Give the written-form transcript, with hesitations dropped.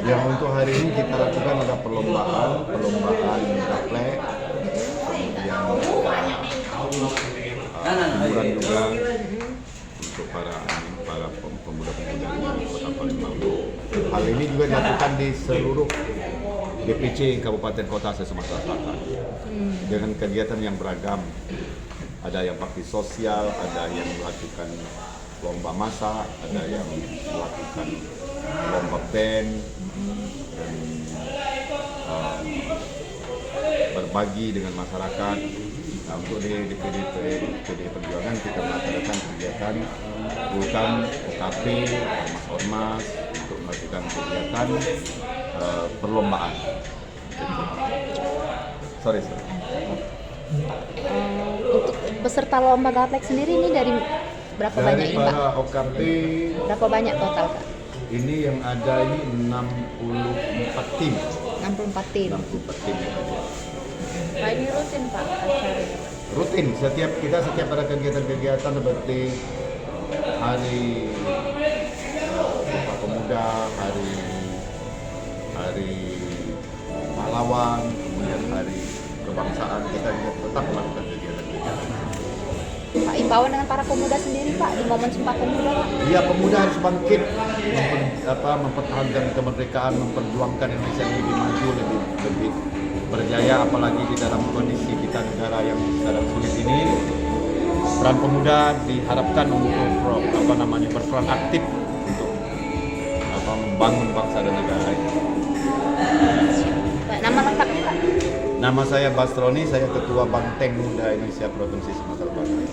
Yang untuk hari ini kita lakukan ada perlombaan gaplek, kemudian hiburan juga untuk para pemuda-pemuda di Kota Palembang. Hal ini juga dilakukan di seluruh DPC Kabupaten Kota se-Sumatera Selatan dengan kegiatan yang beragam. Ada yang bakti sosial, ada yang melakukan lomba masak, ada yang melakukan lomba band, dan berbagi dengan masyarakat. Nah, untuk di PD Perjuangan kita melakukan kegiatan bukan OKP, ormas-ormas untuk melakukan kegiatan perlombaan. Sorry. Untuk peserta lomba gaplek sendiri ini dari berapa banyak ini, Pak? Para OKP Berapa banyak total, Kak? ini yang ada ini 64 tim. 64 tim. 64 tim. Pak, ini rutin, Pak, acaranya? Rutin, setiap ada kegiatan-kegiatan seperti hari Sumpah Pemuda, hari pahlawan, kemudian hari kebangsaan, kita juga tetap melakukan kegiatan-kegiatan. Pak, imbauan dengan para pemuda sendiri, Pak, di momen Sumpah Pemuda, Pak? Iya, pemuda harus bangkit, mempertahankan kemerdekaan, memperjuangkan Indonesia yang lebih maju, lebih berjaya, apalagi di dalam kondisi kita negara yang sedang sulit ini. Peran pemuda diharapkan untuk berperan aktif untuk membangun bangsa dan negara ini. Pak, nama lengkapnya, Pak? Nama saya Bastroni, saya Ketua Banteng Muda Indonesia Provinsi Sumatera Barat.